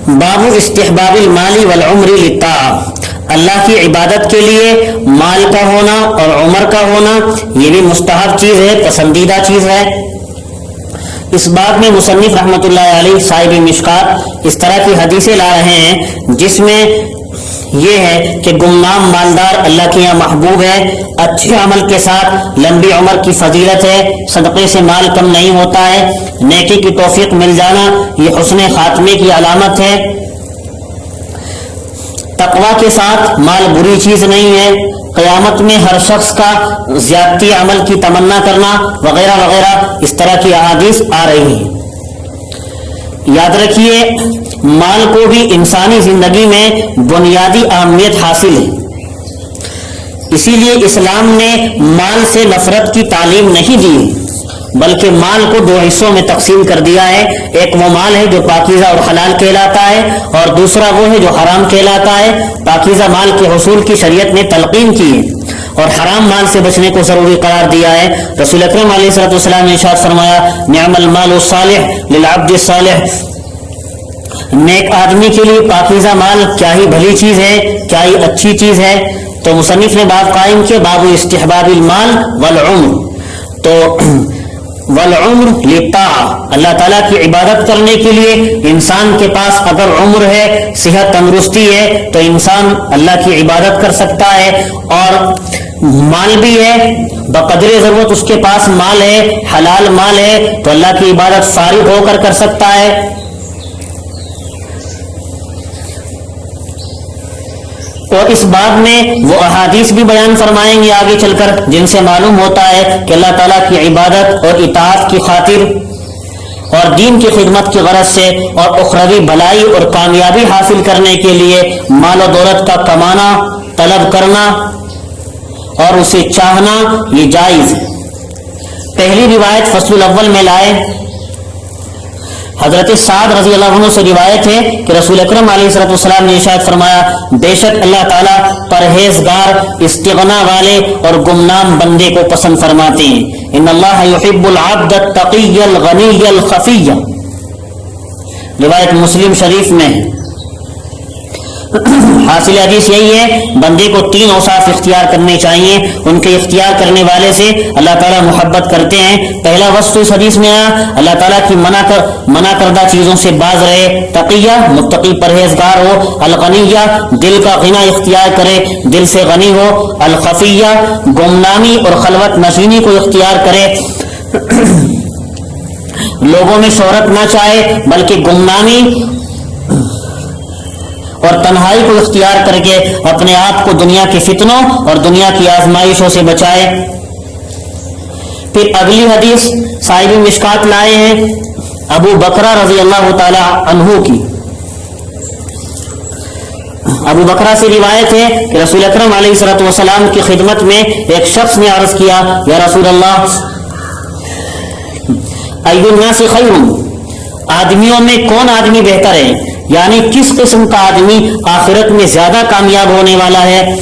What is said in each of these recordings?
باب استحباب المال والعمر للطاعة، اللہ کی عبادت کے لیے مال کا ہونا اور عمر کا ہونا یہ بھی مستحب چیز ہے، پسندیدہ چیز ہے۔ اس باب میں مصنف رحمۃ اللہ علیہ صاحب مشکات اس طرح کی حدیثیں لا رہے ہیں جس میں یہ ہے کہ گمنام مالدار اللہ کے یہاں محبوب ہے، اچھے عمل کے ساتھ لمبی عمر کی فضیلت ہے، صدقے سے مال کم نہیں ہوتا ہے، نیکی کی توفیق مل جانا یہ حسن خاتمے کی علامت ہے، تقوی کے ساتھ مال بری چیز نہیں ہے، قیامت میں ہر شخص کا زیادتی عمل کی تمنا کرنا وغیرہ وغیرہ اس طرح کی احادیث آ رہی ہیں۔ یاد رکھیے مال کو بھی انسانی زندگی میں بنیادی اہمیت حاصل ہے، اسی لیے اسلام نے مال سے نفرت کی تعلیم نہیں دی بلکہ مال کو دو حصوں میں تقسیم کر دیا ہے، ایک وہ مال ہے جو پاکیزہ اور حلال کہلاتا ہے اور دوسرا وہ ہے جو حرام کہلاتا ہے۔ پاکیزہ مال کے حصول کی شریعت نے تلقین کی ہے اور حرام مال سے بچنے کو ضروری قرار دیا ہے۔ رسول اکرم علیہ الصلوۃ والسلام نے ارشاد فرمایا نعم المال الصالح للعبد الصالح، نیک آدمی کے لیے پاکیزہ مال کیا ہی بھلی چیز ہے، کیا ہی اچھی چیز ہے۔ تو مصنف نے باب قائم کیا باب استحباب المال والعمر، تو والعمر للطاعہ، اللہ تعالیٰ کی عبادت کرنے کے لیے انسان کے پاس اگر عمر ہے، صحت تندرستی ہے تو انسان اللہ کی عبادت کر سکتا ہے، اور مال بھی ہے بقدر ضرورت اس کے پاس مال ہے، حلال مال ہے تو اللہ کی عبادت فارغ ہو کر سکتا ہے۔ اور اس باب میں وہ احادیث بھی بیان فرمائیں گے آگے چل کر جن سے معلوم ہوتا ہے کہ اللہ تعالیٰ کی عبادت اور اطاعت کی خاطر اور دین کی خدمت کی غرض سے اور اخروی بھلائی اور کامیابی حاصل کرنے کے لیے مال و دولت کا کمانا، طلب کرنا اور اسے چاہنا یہ جائز ہے۔ پہلی روایت فصل الاول میں لائے، حضرت سعد رضی اللہ عنہ سے روایت ہے کہ رسول اکرم علیہ الصلوۃ والسلام نے ارشاد فرمایا بے شک اللہ تعالیٰ پرہیزگار، استغنا والے اور گمنام بندے کو پسند فرماتے ہیں۔ ان اللہ یحب العبد التقی الغنی الخفی، روایت مسلم شریف میں ہے۔ حاصل حدیث یہی ہے بندے کو تین اوصاف اختیار کرنے چاہیے، ان کے اختیار کرنے والے سے اللہ تعالیٰ محبت کرتے ہیں۔ پہلا وصف اس حدیث میں آیا اللہ تعالیٰ کی منع کردہ چیزوں سے باز رہے، تقیہ متقی پرہیزگار ہو، الغنیہ دل کا غنا اختیار کرے، دل سے غنی ہو، الخفیہ گمنامی اور خلوت نشینی کو اختیار کرے، لوگوں میں شہرت نہ چاہے بلکہ گمنامی اور تنہائی کو اختیار کر کے اپنے آپ کو دنیا کے فتنوں اور دنیا کی آزمائشوں سے بچائے۔ پھر اگلی حدیث صاحب مشکات لائے ہیں ابو بکرہ رضی اللہ تعالی عنہ کی۔ ابو بکرہ سے روایت ہے کہ رسول اکرم علیہ الصلوۃ والسلام کی خدمت میں ایک شخص نے عرض کیا یا رسول اللہ ای الناس خیر، آدمیوں میں کون آدمی بہتر ہے، یعنی کس قسم کا آدمی آخرت میں زیادہ کامیاب ہونے والا ہے؟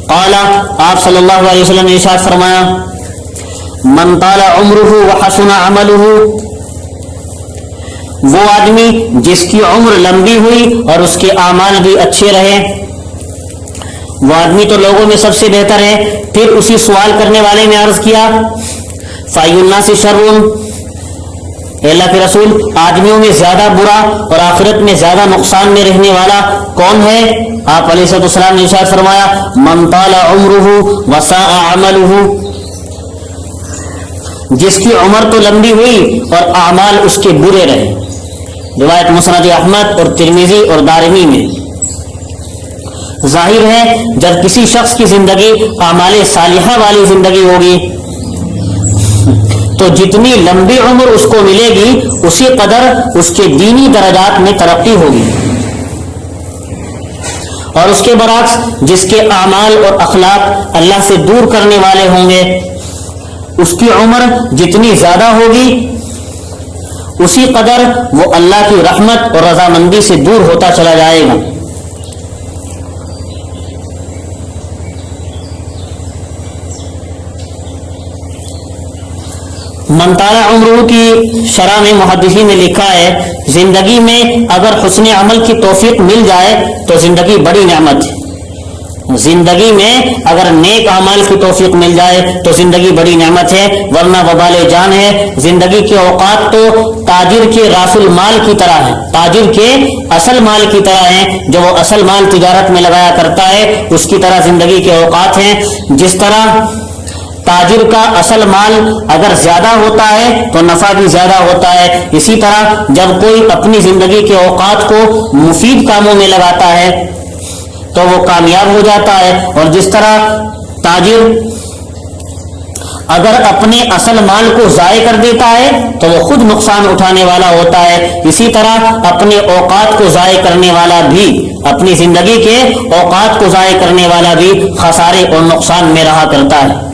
قال، آپ صلی اللہ علیہ وسلم نے ارشاد فرمایا من طال عمرہ وحسن عملہ، وہ آدمی جس کی عمر لمبی ہوئی اور اس کے اعمال بھی اچھے رہے، وہ آدمی تو لوگوں میں سب سے بہتر ہے۔ پھر اسی سوال کرنے والے نے عرض کیا فای الناس شر، اے اللہ کے رسول آدمیوں میں زیادہ برا اور آخرت میں زیادہ نقصان میں رہنے والا کون ہے؟ آپ علیہ السلام نے ارشاد فرمایا من طال عمرہ وساء عملہ، جس کی عمر تو لمبی ہوئی اور اعمال اس کے برے رہے، روایت مسند احمد اور ترمذی اور دارمی میں۔ ظاہر ہے جب کسی شخص کی زندگی اعمال صالحہ والی زندگی ہوگی تو جتنی لمبی عمر اس کو ملے گی اسی قدر اس کے دینی درجات میں ترقی ہوگی، اور اس کے برعکس جس کے اعمال اور اخلاق اللہ سے دور کرنے والے ہوں گے اس کی عمر جتنی زیادہ ہوگی اسی قدر وہ اللہ کی رحمت اور رضامندی سے دور ہوتا چلا جائے گا۔ منطالہ عمرہ کی شرح میں محدثین نے لکھا ہے زندگی میں اگر حسن عمل کی توفیق مل جائے تو زندگی بڑی نعمت ہے. زندگی میں اگر نیک اعمال کی توفیق مل جائے تو زندگی بڑی نعمت ہے، ورنہ وبال جان ہے. زندگی کے اوقات تو تاجر کے راس المال کی طرح ہے، تاجر کے اصل مال کی طرح ہیں. جو وہ اصل مال تجارت میں لگایا کرتا ہے اس کی طرح زندگی کے اوقات ہیں. جس طرح تاجر کا اصل مال اگر زیادہ ہوتا ہے تو نفع بھی زیادہ ہوتا ہے، اسی طرح جب کوئی اپنی زندگی کے اوقات کو مفید کاموں میں لگاتا ہے تو وہ کامیاب ہو جاتا ہے. اور جس طرح تاجر اگر اپنے اصل مال کو ضائع کر دیتا ہے تو وہ خود نقصان اٹھانے والا ہوتا ہے. اسی طرح اپنے اوقات کو ضائع کرنے والا بھی، اپنی زندگی کے اوقات کو ضائع کرنے والا بھی خسارے اور نقصان میں رہا کرتا ہے.